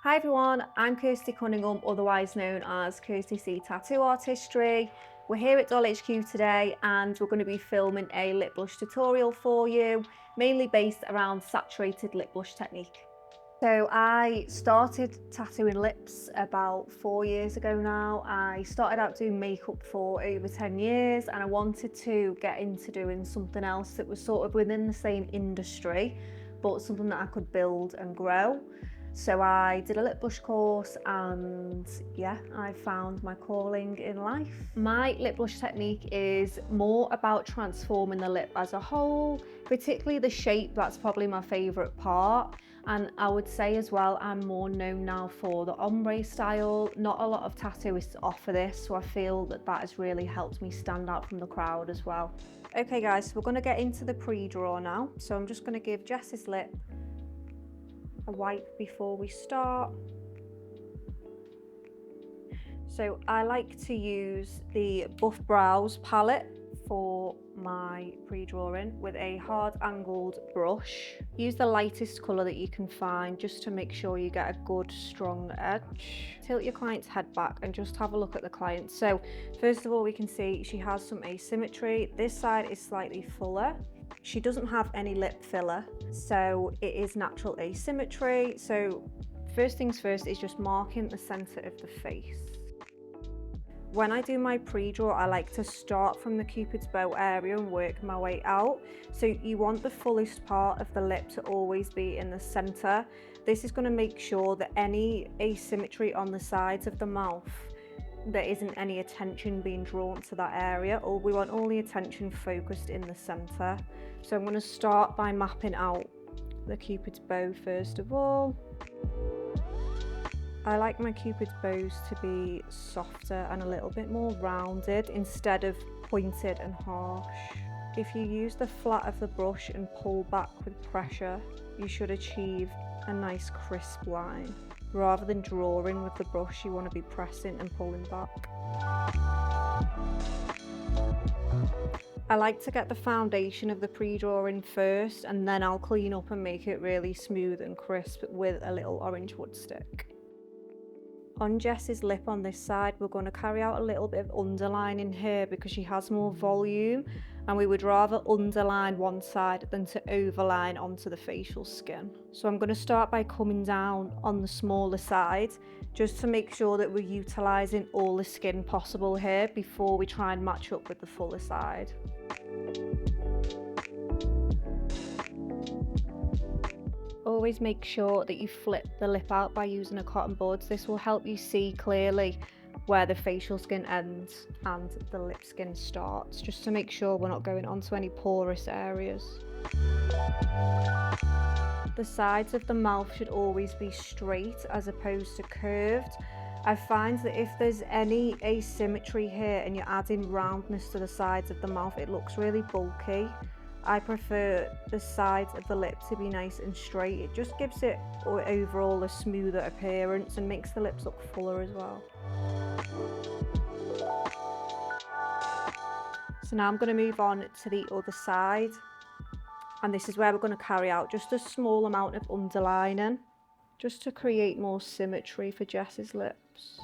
Hi everyone, I'm Kirsty Cunningham, otherwise known as Kirsty C Tattoo Artistry. We're here at Doll HQ today and we're going to be filming a lip blush tutorial for you, mainly based around saturated lip blush technique. So I started tattooing lips about 4 years ago now. I started out doing makeup for over 10 years and I wanted to get into doing something else that was sort of within the same industry, but something that I could build and grow. So I did a lip blush course and yeah, I found my calling in life. My lip blush technique is more about transforming the lip as a whole, particularly the shape. That's probably my favourite part. And I would say as well, I'm more known now for the ombre style. Not a lot of tattooists offer this, so I feel that that has really helped me stand out from the crowd as well. Okay guys, so we're going to get into the pre-draw now. So I'm just going to give Jess's lip a wipe before we start. So I like to use the Buff Brows palette for my pre-drawing with a hard angled brush. Use the lightest colour that you can find just to make sure you get a good strong edge. Tilt your client's head back and just have a look at the client. So first of all, we can see she has some asymmetry. This side is slightly fuller. She doesn't have any lip filler, so it is natural asymmetry. So first things first is just marking the centre of the face. When I do my pre-draw, I like to start from the Cupid's bow area and work my way out. So you want the fullest part of the lip to always be in the centre. This is going to make sure that any asymmetry on the sides of the mouth, there isn't any attention being drawn to that area, or we want all the attention focused in the centre. So I'm going to start by mapping out the Cupid's bow first of all. I like my Cupid's bows to be softer and a little bit more rounded instead of pointed and harsh. If you use the flat of the brush and pull back with pressure, you should achieve a nice crisp line. Rather than drawing with the brush, you want to be pressing and pulling back. I like to get the foundation of the pre-drawing first, and then I'll clean up and make it really smooth and crisp with a little orange wood stick. On Jess's lip on this side, we're going to carry out a little bit of underlining here because she has more volume, and we would rather underline one side than to overline onto the facial skin. So I'm going to start by coming down on the smaller side just to make sure that we're utilising all the skin possible here before we try and match up with the fuller side. Always make sure that you flip the lip out by using a cotton bud. This will help you see clearly where the facial skin ends and the lip skin starts, just to make sure we're not going onto any porous areas. The sides of the mouth should always be straight as opposed to curved. I find that if there's any asymmetry here and you're adding roundness to the sides of the mouth, it looks really bulky. I prefer the sides of the lip to be nice and straight. It just gives it overall a smoother appearance and makes the lips look fuller as well. So now I'm going to move on to the other side, and this is where we're going to carry out just a small amount of underlining just to create more symmetry for Jess's lips.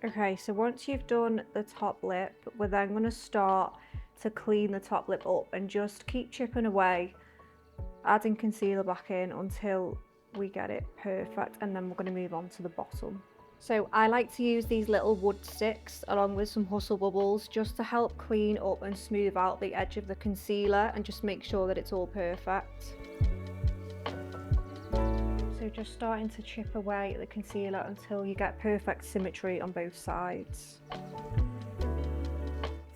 Okay, so once you've done the top lip, we're then going to start to clean the top lip up and just keep chipping away, adding concealer back in until we get it perfect, and then we're going to move on to the bottom. So I like to use these little wood sticks along with some Hustle Bubbles just to help clean up and smooth out the edge of the concealer and just make sure that it's all perfect. So just starting to chip away at the concealer until you get perfect symmetry on both sides.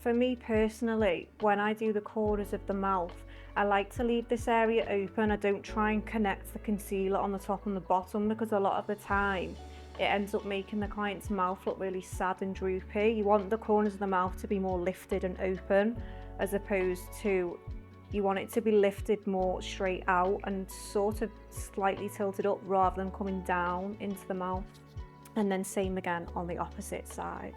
For me personally, when I do the corners of the mouth, I like to leave this area open. I don't try and connect the concealer on the top and the bottom because a lot of the time it ends up making the client's mouth look really sad and droopy. You want the corners of the mouth to be more lifted and open, as opposed to, you want it to be lifted more straight out and sort of slightly tilted up rather than coming down into the mouth. And then same again on the opposite side.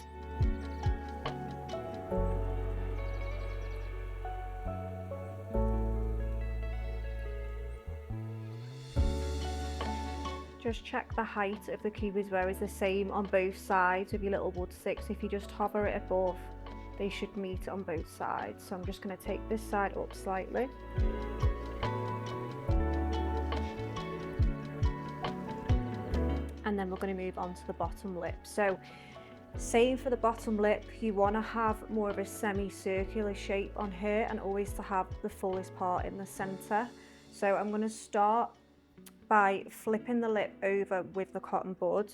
Just check the height of the cupid's bow is the same on both sides of your little wood stick. So if you just hover it above, they should meet on both sides. So I'm just going to take this side up slightly. And then we're going to move on to the bottom lip. So same for the bottom lip, you want to have more of a semicircular shape on here and always to have the fullest part in the center. So I'm going to start by flipping the lip over with the cotton bud.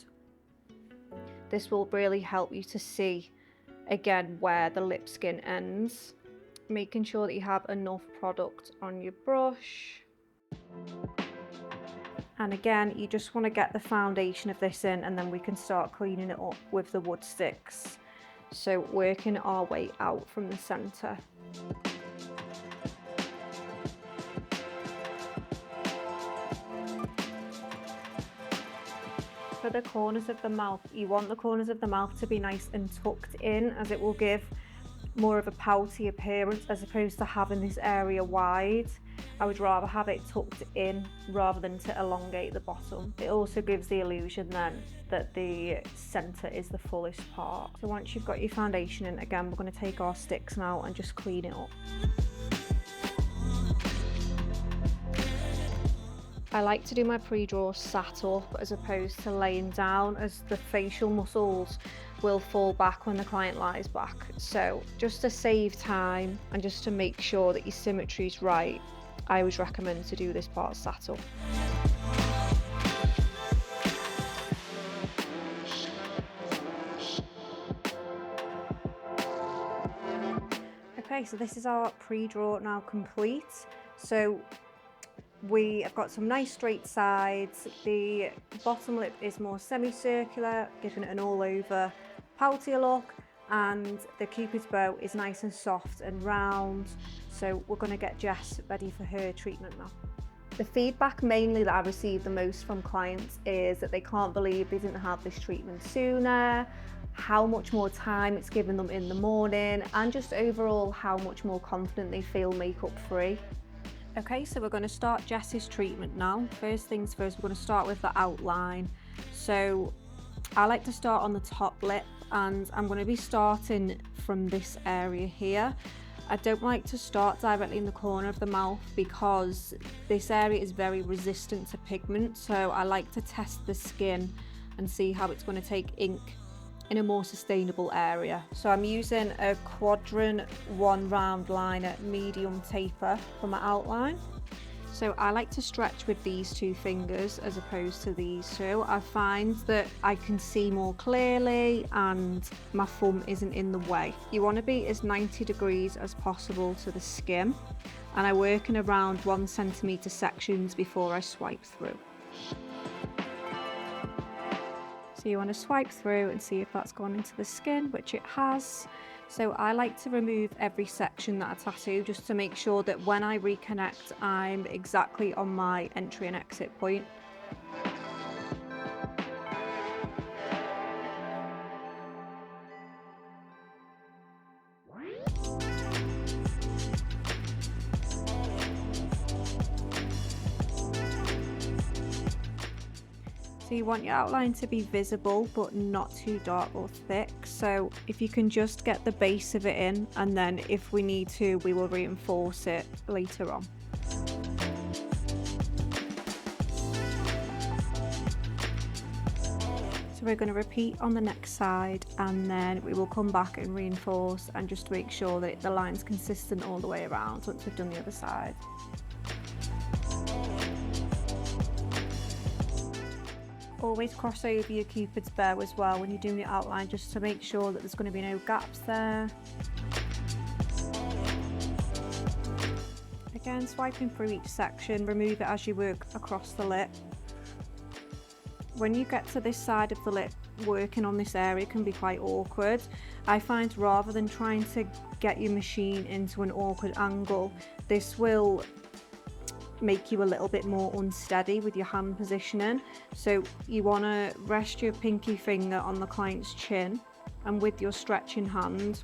This will really help you to see again where the lip skin ends, making sure that you have enough product on your brush. And again, you just want to get the foundation of this in, and then we can start cleaning it up with the wood sticks. So working our way out from the center. For the corners of the mouth, you want the corners of the mouth to be nice and tucked in, as it will give more of a pouty appearance as opposed to having this area wide. I would rather have it tucked in rather than to elongate the bottom. It also gives the illusion then that the center is the fullest part. So once you've got your foundation in, again, we're going to take our sticks now and just clean it up. I like to do my pre-draw sat up as opposed to laying down, as the facial muscles will fall back when the client lies back. So just to save time and just to make sure that your symmetry is right, I always recommend to do this part sat up. Okay, so this is our pre-draw now complete. So we have got some nice straight sides. The bottom lip is more semicircular, giving it an all over pouty look, and the cupid's bow is nice and soft and round. So we're going to get Jess ready for her treatment now. The feedback mainly that I receive the most from clients is that they can't believe they didn't have this treatment sooner, how much more time it's given them in the morning, and just overall how much more confident they feel makeup free. Okay, so we're going to start Jess's treatment now. First things first, we're going to start with the outline. So I like to start on the top lip, and I'm going to be starting from this area here. I don't like to start directly in the corner of the mouth because this area is very resistant to pigment, so I like to test the skin and see how it's going to take ink in a more sustainable area. So I'm using a quadrant 1 round liner medium taper for my outline. So I like to stretch with these 2 fingers as opposed to these 2. I find that I can see more clearly and my thumb isn't in the way. You want to be as 90 degrees as possible to the skin, and I work in around 1 centimetre sections before I swipe through. So you want to swipe through and see if that's gone into the skin, which it has. So I like to remove every section that I tattoo just to make sure that when I reconnect, I'm exactly on my entry and exit point. So you want your outline to be visible but not too dark or thick. So if you can just get the base of it in, and then if we need to, we will reinforce it later on. So we're going to repeat on the next side, and then we will come back and reinforce and just make sure that the line's consistent all the way around once we've done the other side. Always cross over your cupid's bow as well when you're doing your outline, just to make sure that there's going to be no gaps there. Again, swiping through each section, remove it as you work across the lip. When you get to this side of the lip, working on this area can be quite awkward. I find rather than trying to get your machine into an awkward angle, this will make you a little bit more unsteady with your hand positioning. So you want to rest your pinky finger on the client's chin, and with your stretching hand,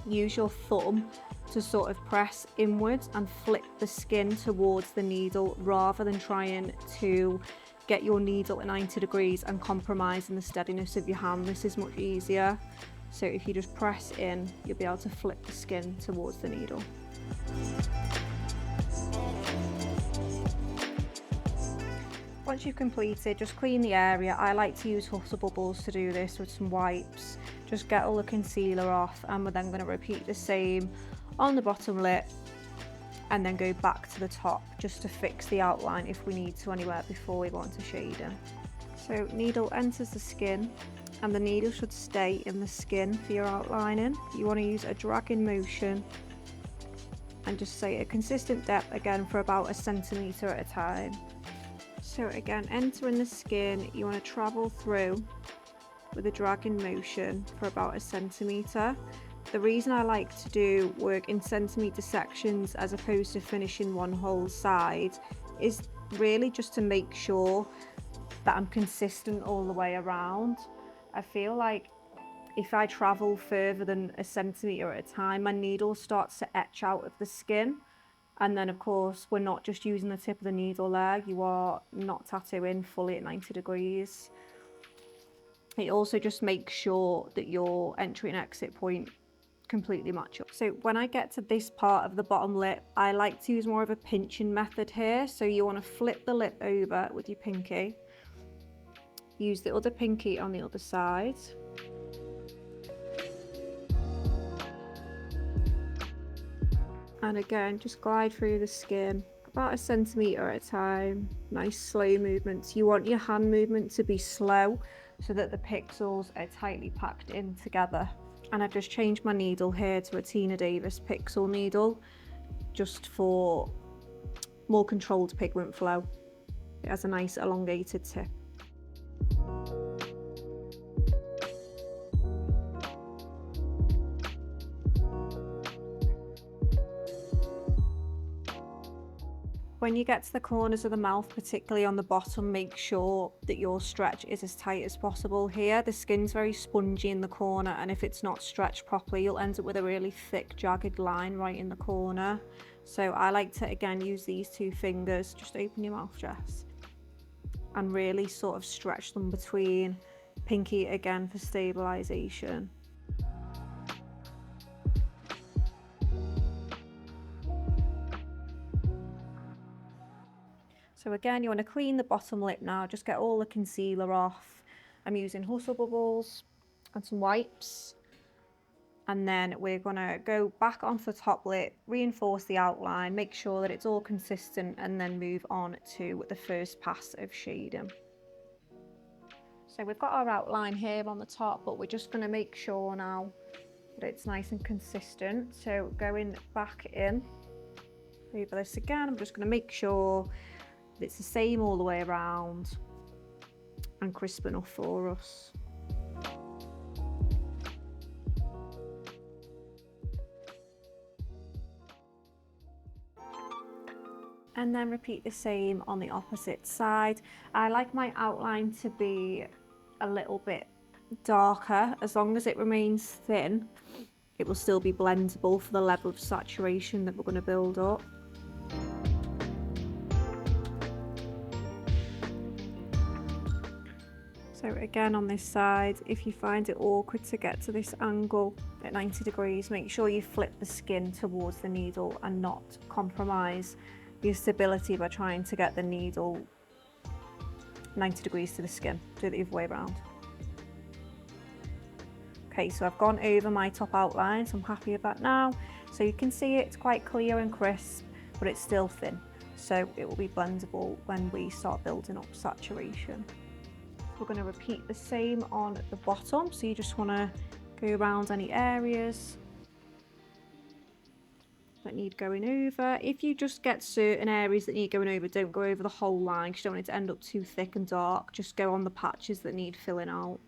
use your thumb to sort of press inwards and flip the skin towards the needle rather than trying to get your needle at 90 degrees and compromising the steadiness of your hand. This is much easier. So if you just press in, you'll be able to flip the skin towards the needle. Once you've completed, just clean the area. I like to use Hustle Bubbles to do this with some wipes. Just get all the concealer off, and we're then going to repeat the same on the bottom lip and then go back to the top just to fix the outline if we need to anywhere before we go on to shading. So needle enters the skin and the needle should stay in the skin for your outlining. You want to use a dragging motion and just say a consistent depth again for about 1 centimetre at a time. So again, entering the skin, you want to travel through with a dragging motion for about 1 centimetre. The reason I like to do work in centimetre sections as opposed to finishing one whole side is really just to make sure that I'm consistent all the way around. I feel like if I travel further than 1 centimetre at a time, my needle starts to etch out of the skin. And then of course, we're not just using the tip of the needle there, you are not tattooing fully at 90 degrees. It also just makes sure that your entry and exit point completely match up. So when I get to this part of the bottom lip, I like to use more of a pinching method here. So you want to flip the lip over with your pinky, use the other pinky on the other side. And again, just glide through the skin about 1 centimetre at a time. Nice slow movements. You want your hand movement to be slow so that the pixels are tightly packed in together. And I've just changed my needle here to a Tina Davis pixel needle just for more controlled pigment flow. It has a nice elongated tip. When you get to the corners of the mouth, particularly on the bottom, make sure that your stretch is as tight as possible here. The skin's very spongy in the corner, and if it's not stretched properly, you'll end up with a really thick, jagged line right in the corner. So I like to, again, use these 2 fingers, just open your mouth, Jess, and really sort of stretch them between. Pinky again for stabilisation. So again, you want to clean the bottom lip now, just get all the concealer off. I'm using Hustle Bubbles and some wipes. And then we're going to go back onto the top lip, reinforce the outline, make sure that it's all consistent, and then move on to the first pass of shading. So we've got our outline here on the top, but we're just going to make sure now that it's nice and consistent. So going back in over this again, I'm just going to make sure it's the same all the way around and crisp enough for us. And then repeat the same on the opposite side. I like my outline to be a little bit darker. As long as it remains thin, it will still be blendable for the level of saturation that we're going to build up. So again, on this side, if you find it awkward to get to this angle at 90 degrees, make sure you flip the skin towards the needle and not compromise your stability by trying to get the needle 90 degrees to the skin. Do it the other way around. Okay, so I've gone over my top outline, so I'm happy with that now. So you can see it's quite clear and crisp, but it's still thin. So it will be blendable when we start building up saturation. We're going to repeat the same on the bottom, so you just want to go around any areas that need going over. If you just get certain areas that need going over, don't go over the whole line because you don't want it to end up too thick and dark. Just go on the patches that need filling out.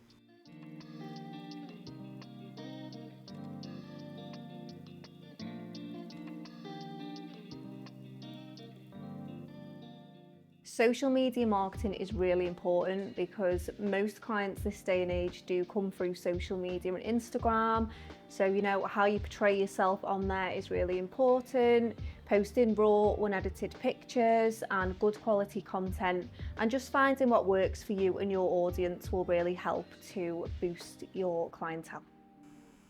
Social media marketing is really important because most clients this day and age do come through social media and Instagram. So, you know, how you portray yourself on there is really important. posting raw, unedited pictures and good quality content, and just finding what works for you and your audience will really help to boost your clientele.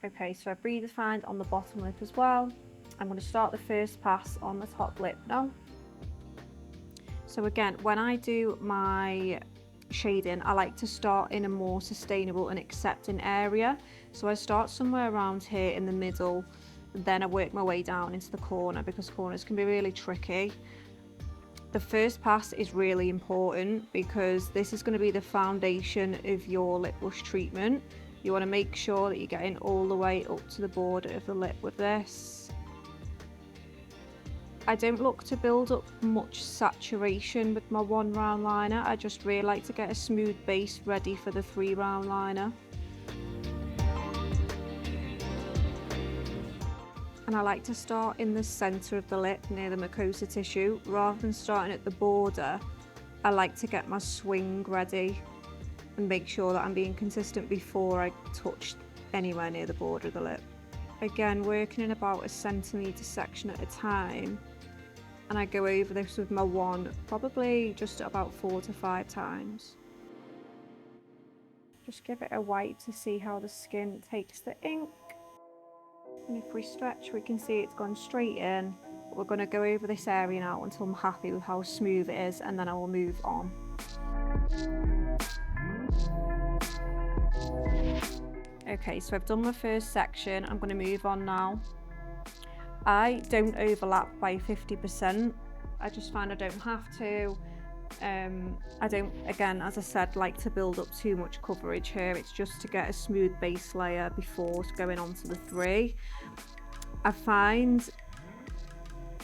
Okay, so I've redefined on the bottom lip as well. I'm going to start the first pass on the top lip now. So again, when I do my shading, I like to start in a more sustainable and accepting area. So I start somewhere around here in the middle, then I work my way down into the corner because corners can be really tricky. The first pass is really important because this is going to be the foundation of your lip blush treatment. You want to make sure that you're getting all the way up to the border of the lip with this. I don't look to build up much saturation with my 1 round liner. I just really like to get a smooth base ready for the 3 round liner. And I like to start in the centre of the lip near the mucosa tissue. Rather than starting at the border, I like to get my swing ready and make sure that I'm being consistent before I touch anywhere near the border of the lip. Again, working in about a centimetre section at a time, and I go over this with my wand probably just about 4 to 5 times. Just give it a wipe to see how the skin takes the ink, and if we stretch we can see it's gone straight in. We're going to go over this area now until I'm happy with how smooth it is, and then I will move on. Okay, so I've done my first section. I'm going to move on now. I don't overlap by 50%. I just find I don't have to. I don't, again, as I said, like to build up too much coverage here. It's just to get a smooth base layer before going on to the 3. I find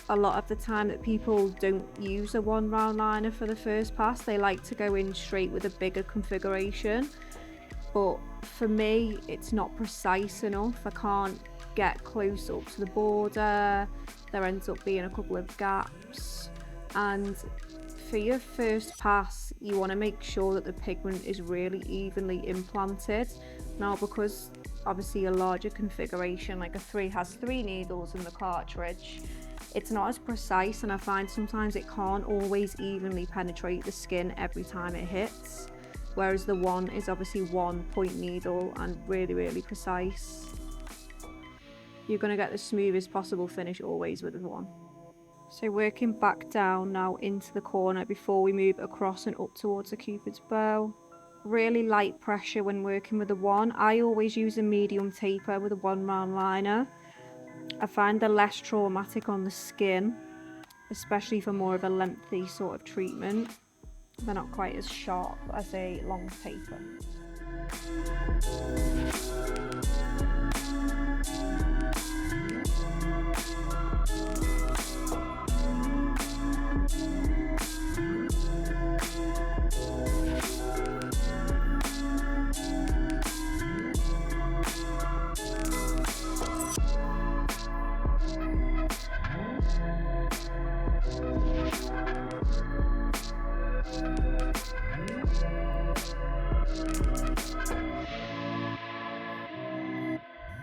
a lot of the time that people don't use a 1 round liner for the first pass. They like to go in straight with a bigger configuration. But for me, it's not precise enough. I can't get close up to the border. There ends up being a couple of gaps. And for your first pass, you want to make sure that the pigment is really evenly implanted. Now, because obviously a larger configuration, like a 3 has 3 needles in the cartridge, it's not as precise, and I find sometimes it can't always evenly penetrate the skin every time it hits. Whereas the 1 is obviously 1 point needle and really, really precise. You're going to get the smoothest possible finish always with the 1. So working back down now into the corner before we move across and up towards the Cupid's bow. Really light pressure when working with the 1. I always use a medium taper with a 1 round liner. I find they're less traumatic on the skin, especially for more of a lengthy sort of treatment. They're not quite as sharp as a long taper.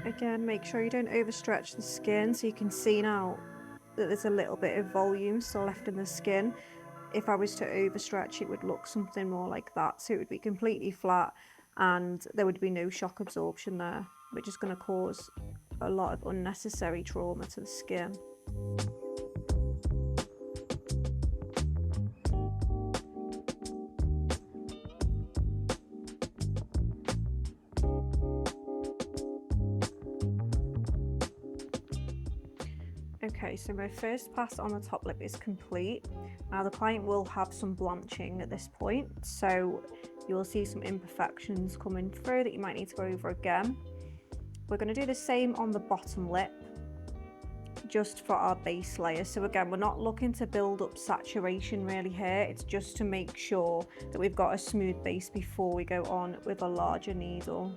Again, make sure you don't overstretch the skin, so you can see now that there's a little bit of volume still left in the skin. If I was to overstretch, it would look something more like that, so it would be completely flat and there would be no shock absorption there, which is going to cause a lot of unnecessary trauma to the skin. Okay, so my first pass on the top lip is complete. Now the client will have some blanching at this point, so you will see some imperfections coming through that you might need to go over again. We're going to do the same on the bottom lip, just for our base layer. So again, we're not looking to build up saturation really here, it's just to make sure that we've got a smooth base before we go on with a larger needle.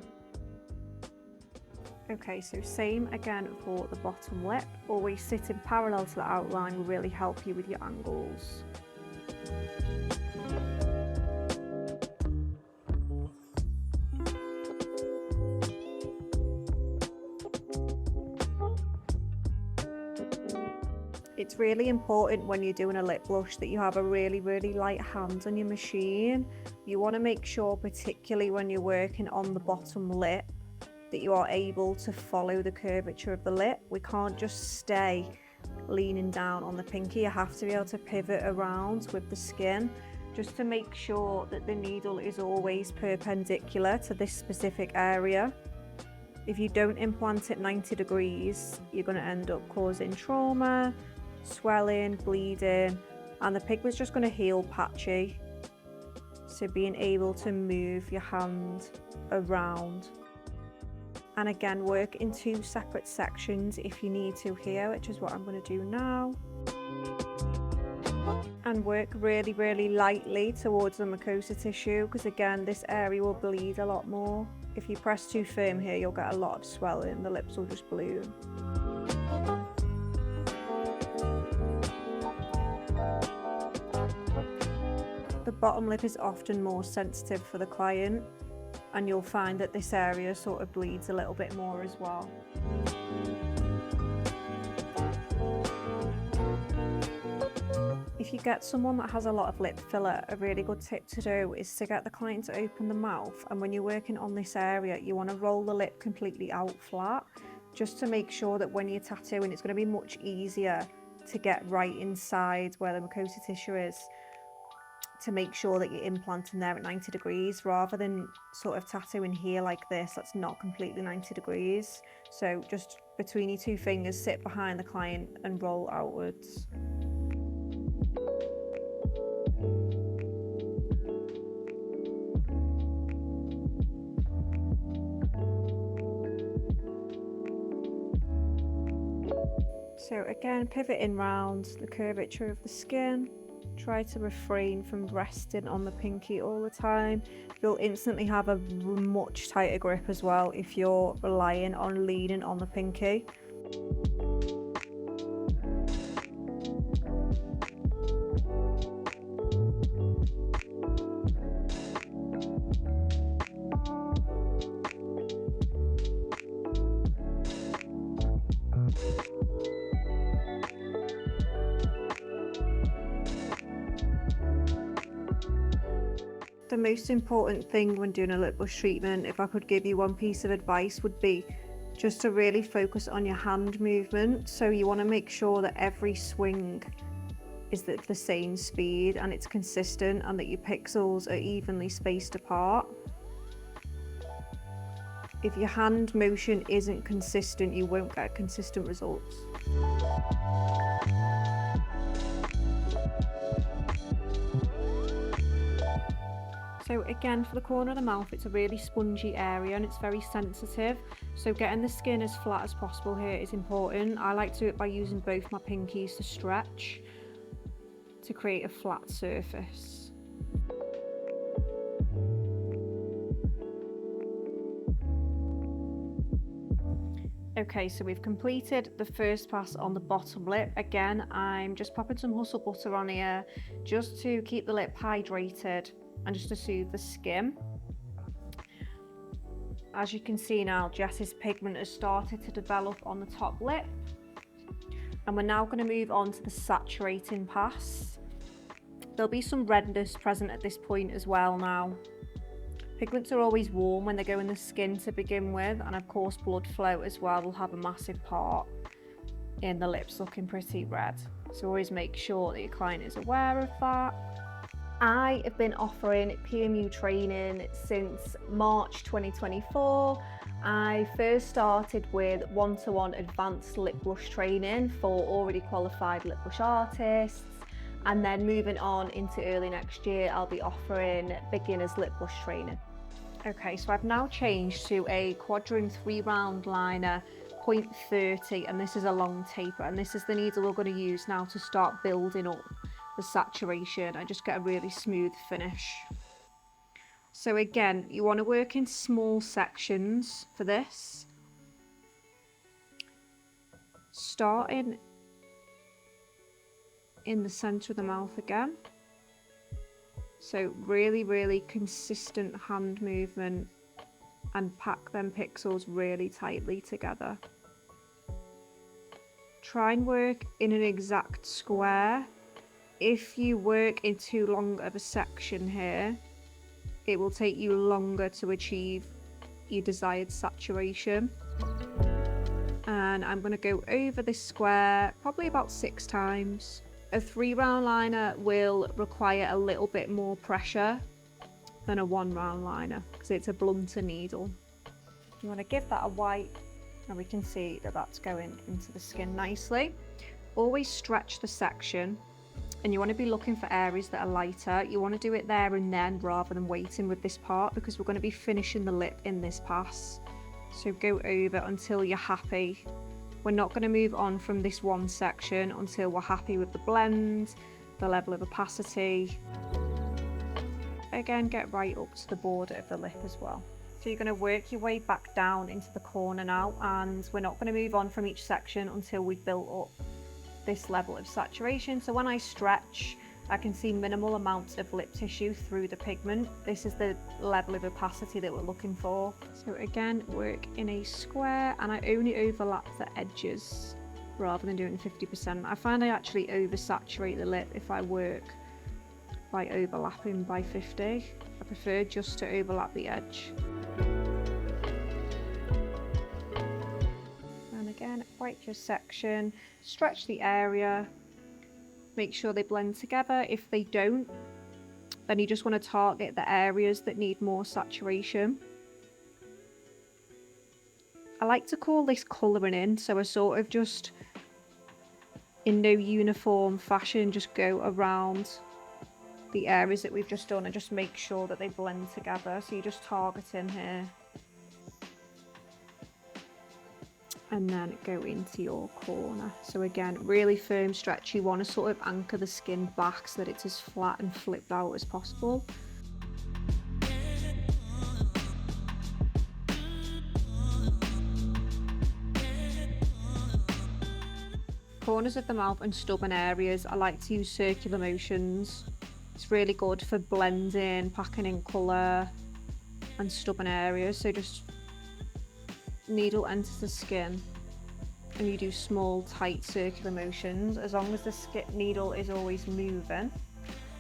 Okay, so same again for the bottom lip. Always sitting parallel to the outline will really help you with your angles. It's really important when you're doing a lip blush that you have a really light hand on your machine. You want to make sure, particularly when you're working on the bottom lip, that you are able to follow the curvature of the lip. We can't just stay leaning down on the pinky. You have to be able to pivot around with the skin, just to make sure that the needle is always perpendicular to this specific area. If you don't implant it 90 degrees, you're going to end up causing trauma, swelling, bleeding, and the pigment's just going to heal patchy. So being able to move your hand around. And again, work in 2 separate sections if you need to here, which is what I'm going to do now. And work really lightly towards the mucosa tissue, because again, this area will bleed a lot more. If you press too firm here, you'll get a lot of swelling, the lips will just bloom. The bottom lip is often more sensitive for the client, and you'll find that this area sort of bleeds a little bit more as well. If you get someone that has a lot of lip filler, a really good tip to do is to get the client to open the mouth, and when you're working on this area, you want to roll the lip completely out flat, just to make sure that when you're tattooing, it's going to be much easier to get right inside where the mucosa tissue is, to make sure that you're implanting there at 90 degrees rather than sort of tattooing here like this. That's not completely 90 degrees. So just between your 2 fingers, sit behind the client and roll outwards. So again, pivoting round the curvature of the skin. Try to refrain from resting on the pinky all the time. You'll instantly have a much tighter grip as well if you're relying on leaning on the pinky. The most important thing when doing a lip blush treatment, if I could give you one piece of advice, would be just to really focus on your hand movement. So you want to make sure that every swing is at the same speed and it's consistent, and that your pixels are evenly spaced apart. If your hand motion isn't consistent, you won't get consistent results. So again, for the corner of the mouth, it's a really spongy area and it's very sensitive. So getting the skin as flat as possible here is important. I like to do it by using both my pinkies to stretch to create a flat surface. Okay, so we've completed the first pass on the bottom lip. Again, I'm just popping some hustle butter on here just to keep the lip hydrated and just to soothe the skin. As you can see now, Jess's pigment has started to develop on the top lip, and we're now going to move on to the saturating pass. There'll be some redness present at this point as well now. Pigments are always warm when they go in the skin to begin with, and of course blood flow as well will have a massive part in the lips looking pretty red. So always make sure that your client is aware of that. I have been offering PMU training since March 2024. I first started with one-to-one advanced lip blush training for already qualified lip blush artists, and then moving on into early next year, I'll be offering beginners lip blush training. Okay, so I've now changed to a quadrant 3-round liner 0.30, and this is a long taper, and this is the needle we're going to use now to start building up the saturation and just get a really smooth finish. So again, you want to work in small sections for this, starting in the center of the mouth again. So really consistent hand movement and pack them pixels really tightly together. Try and work in an exact square. If you work in too long of a section here, it will take you longer to achieve your desired saturation. And I'm going to go over this square probably about 6 times. A 3 round liner will require a little bit more pressure than a 1 round liner because it's a blunter needle. You want to give that a wipe, and we can see that that's going into the skin nicely. Always stretch the section, and you want to be looking for areas that are lighter. You want to do it there and then rather than waiting with this part, because we're going to be finishing the lip in this pass. So go over until you're happy. We're not going to move on from this one section until we're happy with the blend, the level of opacity. Again, get right up to the border of the lip as well. So you're going to work your way back down into the corner now, and we're not going to move on from each section until we've built up this level of saturation. So when I stretch, I can see minimal amounts of lip tissue through the pigment. This is the level of opacity that we're looking for. So again, work in a square, and I only overlap the edges rather than doing 50%. I find I actually oversaturate the lip if I work by overlapping by 50. I prefer just to overlap the edge. And again, wipe your section, stretch the area, make sure they blend together. If they don't, then you just want to target the areas that need more saturation. I like to call this colouring in, so I sort of just, in no uniform fashion, just go around the areas that we've just done and just make sure that they blend together. So you're just targeting here and then go into your corner. So again, really firm stretch. You want to sort of anchor the skin back so that it's as flat and flipped out as possible. Corners of the mouth and stubborn areas, I like to use circular motions. It's really good for blending, packing in colour and stubborn areas. So just needle enters the skin and you do small tight circular motions. As long as the needle is always moving,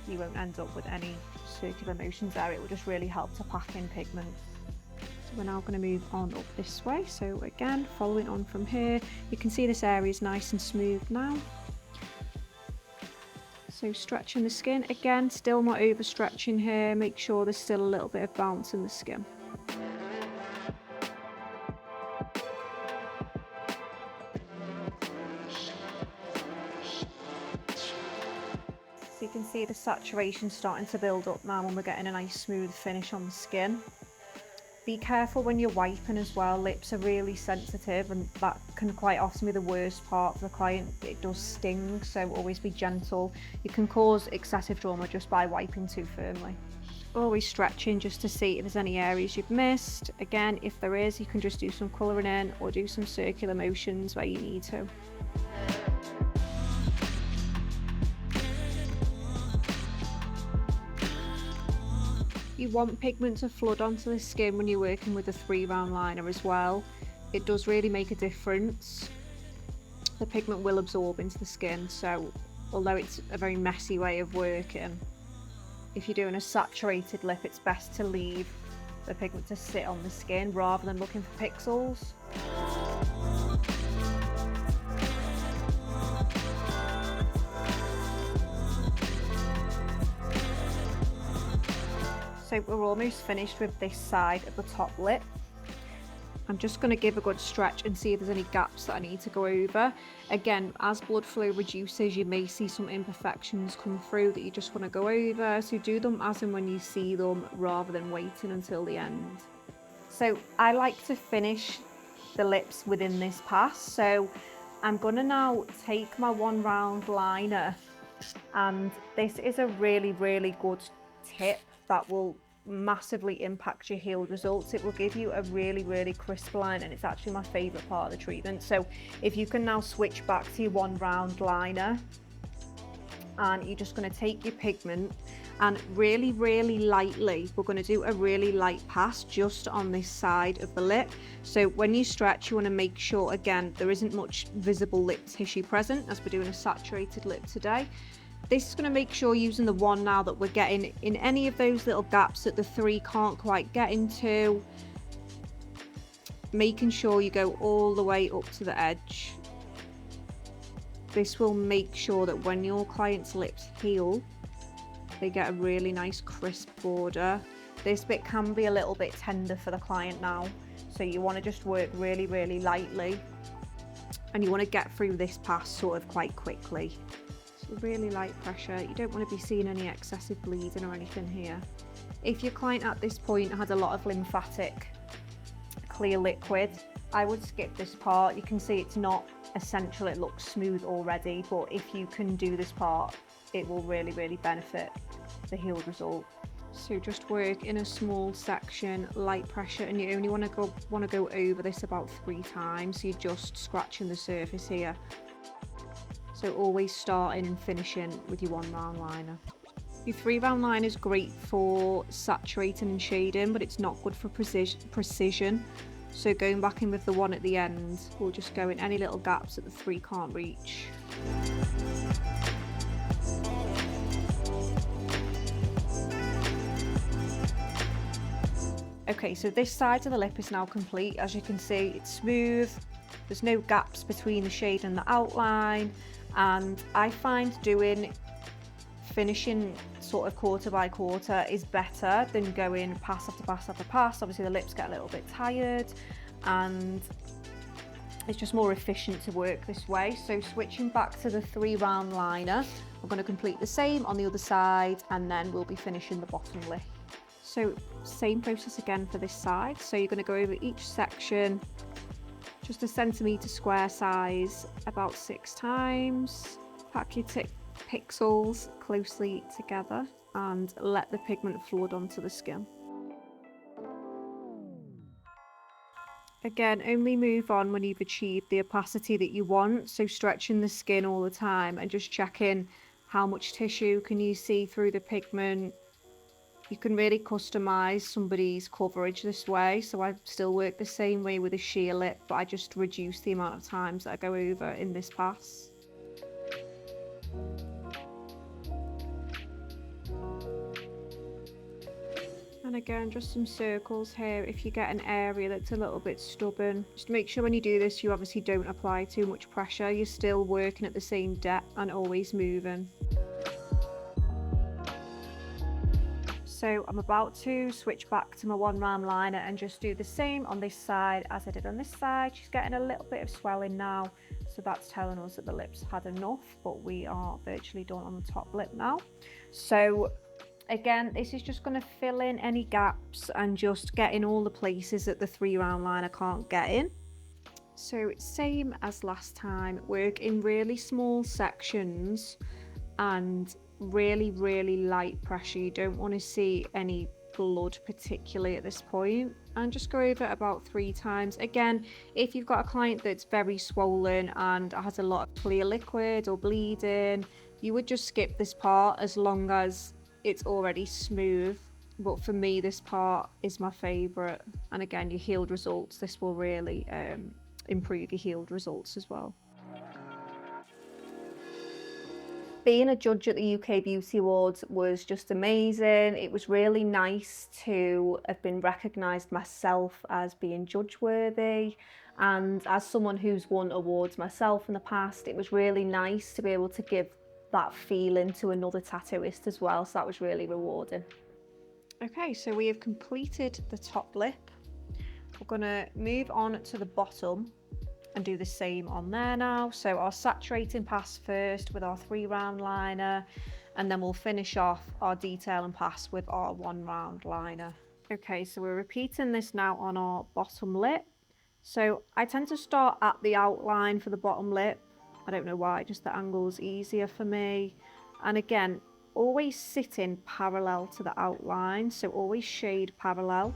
you won't end up with any circular motions there. It will just really help to pack in pigment. So we're now going to move on up this way. So again, following on from here, you can see this area is nice and smooth now. So stretching the skin, again, still not overstretching here. Make sure there's still a little bit of bounce in the skin. So you can see the saturation starting to build up now when we're getting a nice smooth finish on the skin. Be careful when you're wiping as well. Lips are really sensitive, and that can quite often be the worst part for the client. It does sting, so always be gentle. You can cause excessive trauma just by wiping too firmly. Always stretching just to see if there's any areas you've missed. Again, if there is, you can just do some colouring in or do some circular motions where you need to. You want pigment to flood onto the skin when you're working with a 3 round liner as well. It does really make a difference. The pigment will absorb into the skin, so although it's a very messy way of working, if you're doing a saturated lip, it's best to leave the pigment to sit on the skin rather than looking for pixels. So we're almost finished with this side of the top lip. I'm just going to give a good stretch and see if there's any gaps that I need to go over. Again, as blood flow reduces, you may see some imperfections come through that you just want to go over. So do them as and when you see them rather than waiting until the end. So I like to finish the lips within this pass. So I'm going to now take my 1 round liner, and this is a really, really good tip that will massively impact your healed results. It will give you a really, really crisp line, and it's actually my favourite part of the treatment. So if you can now switch back to your 1 round liner and you're just going to take your pigment and really, really lightly, we're going to do a really light pass just on this side of the lip. So when you stretch, you want to make sure, again, there isn't much visible lip tissue present, as we're doing a saturated lip today. This is going to make sure, using the one now, that we're getting in any of those little gaps that the 3 can't quite get into, making sure you go all the way up to the edge. This will make sure that when your client's lips heal, they get a really nice crisp border. This bit can be a little bit tender for the client now, so you want to just work really, really lightly, and you want to get through this pass sort of quite quickly. So really light pressure. You don't want to be seeing any excessive bleeding or anything here. If your client at this point had a lot of lymphatic clear liquid, I would skip this part. You can see it's not essential, it looks smooth already, but if you can do this part, it will really, really benefit the healed result. So just work in a small section, light pressure, and you only want to go over this about 3 times. So you're just scratching the surface here. So always starting and finishing with your 1 round liner. Your 3 round liner is great for saturating and shading, but it's not good for precision. So going back in with the 1 at the end, we'll just go in any little gaps that the 3 can't reach. Okay, so this side of the lip is now complete. As you can see, it's smooth. There's no gaps between the shade and the outline. And I find finishing sort of quarter by quarter is better than going pass after pass after pass. Obviously the lips get a little bit tired, and it's just more efficient to work this way. So switching back to the 3 round liner, we're going to complete the same on the other side, and then we'll be finishing the bottom lip. So same process again for this side. So you're going to go over each section just a centimetre square size about 6 times. Pack your pixels closely together and let the pigment flood onto the skin. Again, only move on when you've achieved the opacity that you want, so stretching the skin all the time and just checking how much tissue can you see through the pigment. You can really customize somebody's coverage this way, so I still work the same way with a sheer lip, but I just reduce the amount of times that I go over in this pass. And again, just some circles here. If you get an area that's a little bit stubborn, just make sure when you do this, you obviously don't apply too much pressure. You're still working at the same depth and always moving. So I'm about to switch back to my 1 round liner and just do the same on this side as I did on this side. She's getting a little bit of swelling now, so that's telling us that the lips had enough, but we are virtually done on the top lip now. So again, this is just going to fill in any gaps and just get in all the places that the 3 round liner can't get in. So same as last time, work in really small sections and really, really light pressure. You don't want to see any blood particularly at this point, and just go over it about 3 times. Again, if you've got a client that's very swollen and has a lot of clear liquid or bleeding, you would just skip this part as long as it's already smooth. But for me, this part is my favorite, and again, your healed results, this will really improve your healed results as well. Being a judge at the UK Beauty Awards was just amazing. It was really nice to have been recognised myself as being judge worthy, and as someone who's won awards myself in the past, it was really nice to be able to give that feeling to another tattooist as well, so that was really rewarding. Okay, so we have completed the top lip. We're going to move on to the bottom and do the same on there now. So our saturating pass first with our 3 round liner, and then we'll finish off our detail and pass with our 1 round liner. Okay, so we're repeating this now on our bottom lip. So I tend to start at the outline for the bottom lip. I don't know why, just the angle's easier for me. And again, always sitting parallel to the outline, so always shade parallel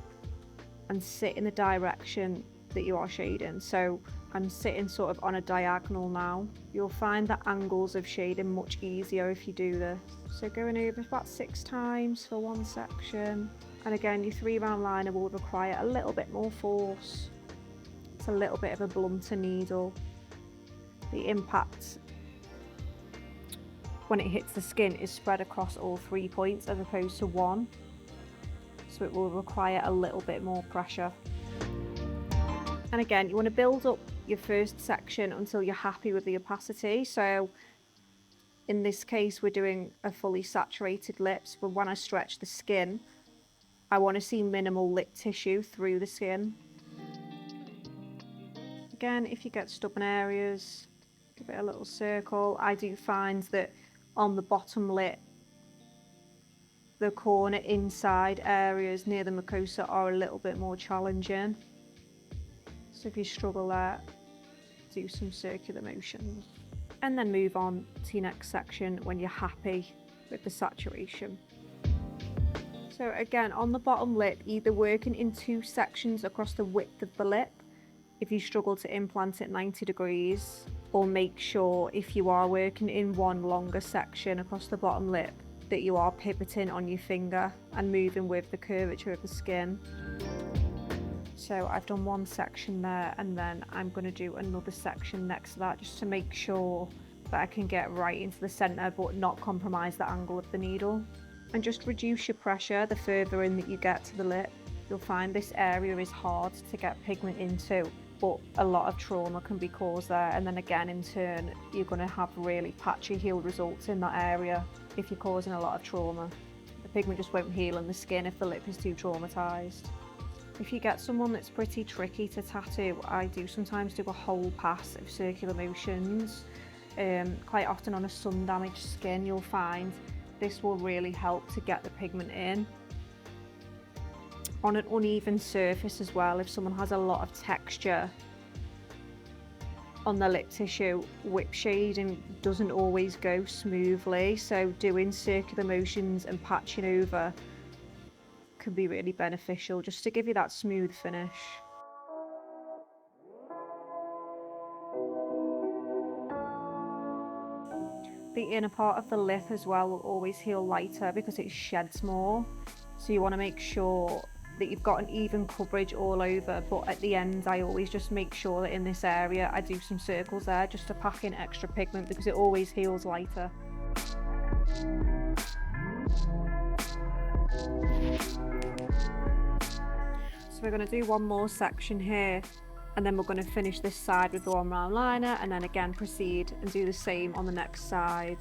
and sit in the direction that you are shading. So I'm sitting sort of on a diagonal now. You'll find the angles of shading much easier if you do this. So going over about 6 times for one section. And again, your 3-round liner will require a little bit more force. It's a little bit of a blunter needle. The impact when it hits the skin is spread across all 3 points as opposed to 1. So it will require a little bit more pressure. And again, you want to build up your first section until you're happy with the opacity. So in this case, we're doing a fully saturated lips, but when I stretch the skin, I want to see minimal lip tissue through the skin. Again, if you get stubborn areas, give it a little circle. I do find that on the bottom lip, the corner inside areas near the mucosa are a little bit more challenging. So if you struggle there, do some circular motions. And then move on to your next section when you're happy with the saturation. So again, on the bottom lip, either working in 2 sections across the width of the lip, if you struggle to implant it 90 degrees, or make sure if you are working in one longer section across the bottom lip, that you are pivoting on your finger and moving with the curvature of the skin. So I've done one section there, and then I'm going to do another section next to that just to make sure that I can get right into the centre but not compromise the angle of the needle. And just reduce your pressure the further in that you get to the lip. You'll find this area is hard to get pigment into, but a lot of trauma can be caused there, and then again in turn you're going to have really patchy healed results in that area if you're causing a lot of trauma. The pigment just won't heal in the skin if the lip is too traumatized. If you get someone that's pretty tricky to tattoo, I do sometimes do a whole pass of circular motions. Quite often on a sun damaged skin, you'll find this will really help to get the pigment in. On an uneven surface as well, if someone has a lot of texture on the lip tissue, whip shading doesn't always go smoothly, so doing circular motions and patching over can be really beneficial just to give you that smooth finish. The inner part of the lip as well will always heal lighter because it sheds more, so you want to make sure that you've got an even coverage all over, but at the end I always just make sure that in this area I do some circles there just to pack in extra pigment because it always heals lighter. So we're going to do one more section here, and then we're going to finish this side with the 1-round liner, and then again proceed and do the same on the next side.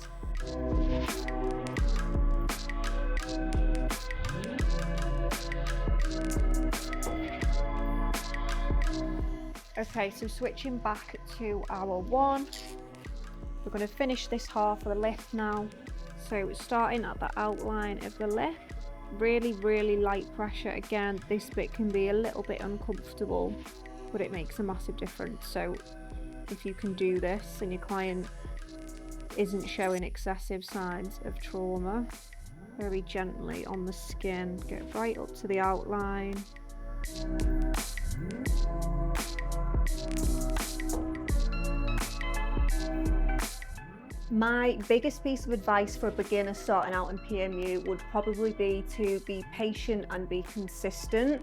Okay, so switching back to our one, we're going to finish this half of the lip now. So starting at the outline of the lip, really light pressure. Again, this bit can be a little bit uncomfortable, but it makes a massive difference. So if you can do this and your client isn't showing excessive signs of trauma, very gently on the skin, get right up to the outline. My biggest piece of advice for a beginner starting out in PMU would probably be to be patient and be consistent.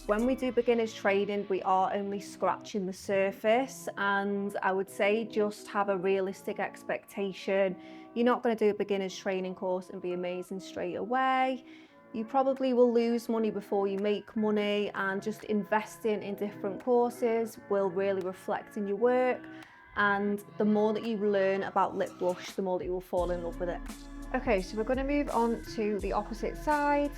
When we do beginners training, we are only scratching the surface, and I would say just have a realistic expectation. You're not going to do a beginners training course and be amazing straight away. You probably will lose money before you make money, and just investing in different courses will really reflect in your work. And the more that you learn about lip blush, the more that you will fall in love with it. Okay, so we're going to move on to the opposite side.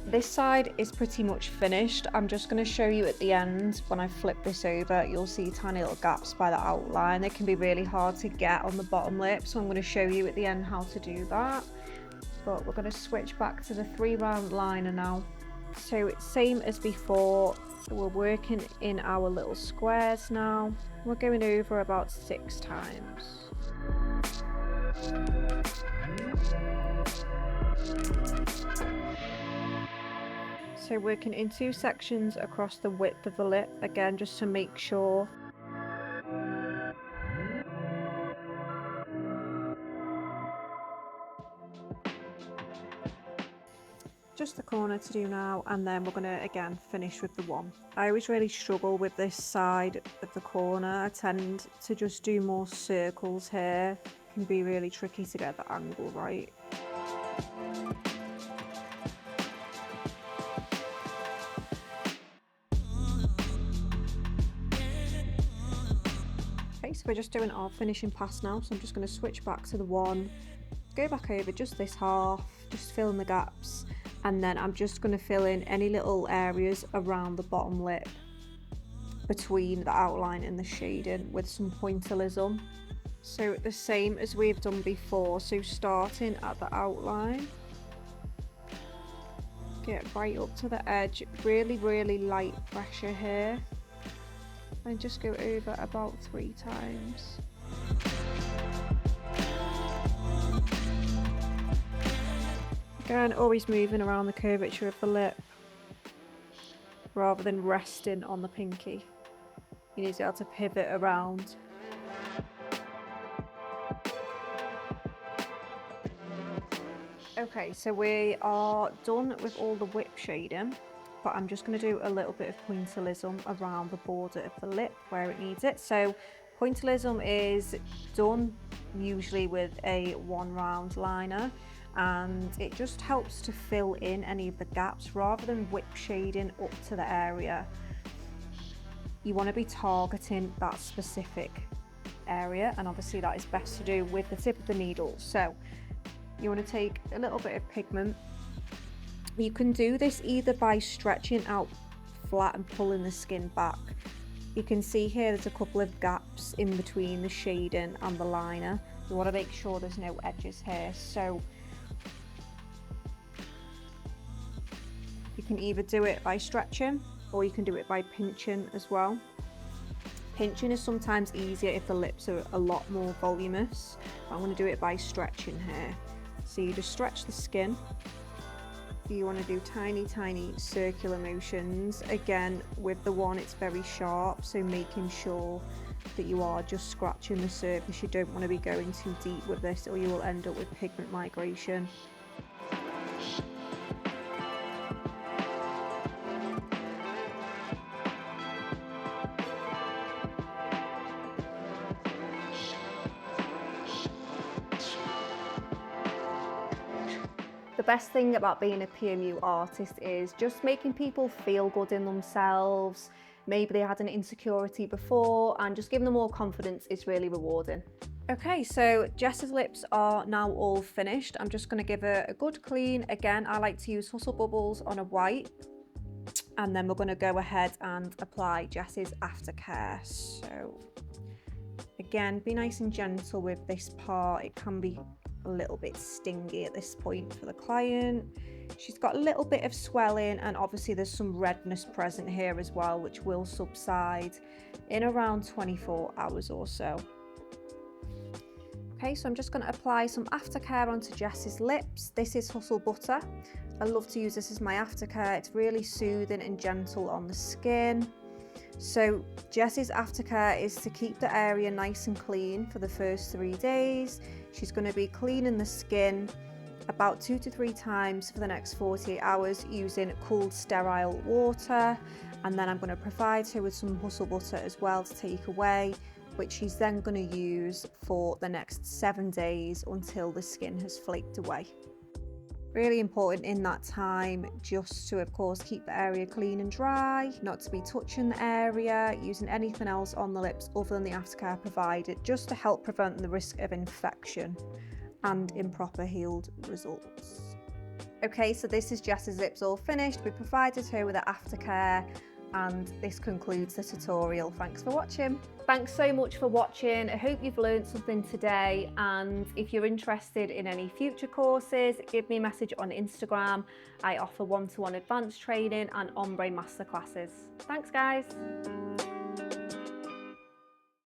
This side is pretty much finished. I'm just going to show you at the end, when I flip this over, you'll see tiny little gaps by the outline. They can be really hard to get on the bottom lip, so I'm going to show you at the end how to do that. But we're going to switch back to the 3-round liner now. So it's same as before, we're working in our little squares now. We're going over about 6 times. So working in 2 sections across the width of the lip, again just to make sure corner to do now, and then we're going to again finish with the one. I always really struggle with this side of the corner. I tend to just do more circles here. It can be really tricky to get the angle right. Okay, so we're just doing our finishing pass now, so I'm just going to switch back to the one, go back over just this half, just fill in the gaps, and then I'm just going to fill in any little areas around the bottom lip between the outline and the shading with some pointillism. So the same as we've done before, so starting at the outline, get right up to the edge, really light pressure here, and just go over about 3 times. Again, always moving around the curvature of the lip rather than resting on the pinky. You need to be able to pivot around. Okay, so we are done with all the whip shading, but I'm just going to do a little bit of pointillism around the border of the lip where it needs it. So pointillism is done usually with a 1 round liner, and it just helps to fill in any of the gaps rather than whip shading up to the area. You want to be targeting that specific area, and obviously that is best to do with the tip of the needle. So you want to take a little bit of pigment. You can do this either by stretching out flat and pulling the skin back. You can see here there's a couple of gaps in between the shading and the liner. You want to make sure there's no edges here. So you can either do it by stretching, or you can do it by pinching as well. Pinching is sometimes easier if the lips are a lot more voluminous. I'm going to do it by stretching here. So you just stretch the skin. You want to do tiny circular motions. Again, with the one it's very sharp, so making sure that you are just scratching the surface. You don't want to be going too deep with this, or you will end up with pigment migration. The best thing about being a PMU artist is just making people feel good in themselves. Maybe they had an insecurity before, and just giving them more confidence is really rewarding. Okay, so Jess's lips are now all finished. I'm just going to give her a good clean. Again, I like to use Hustle Bubbles on a white, and then we're going to go ahead and apply Jess's aftercare. So again, be nice and gentle with this part. It can be a little bit stingy at this point for the client. She's got a little bit of swelling, and obviously there's some redness present here as well, which will subside in around 24 hours or so. Okay, so I'm just going to apply some aftercare onto Jess's lips. This is Hustle Butter. I love to use this as my aftercare. It's really soothing and gentle on the skin. So Jess's aftercare is to keep the area nice and clean for the first 3 days. She's going to be cleaning the skin about 2 to 3 times for the next 48 hours using cooled sterile water, and then I'm going to provide her with some Hustle Butter as well to take away, which she's then going to use for the next 7 days until the skin has flaked away. Really important in that time just to, of course, keep the area clean and dry, not to be touching the area, using anything else on the lips other than the aftercare provided, just to help prevent the risk of infection and improper healed results. Okay, so this is Jess's lips all finished. We provided her with an aftercare, and this concludes the tutorial. Thanks for watching. Thanks so much for watching. I hope you've learned something today, and if you're interested in any future courses, give me a message on Instagram. I offer one-to-one advanced training and ombre masterclasses. Thanks guys.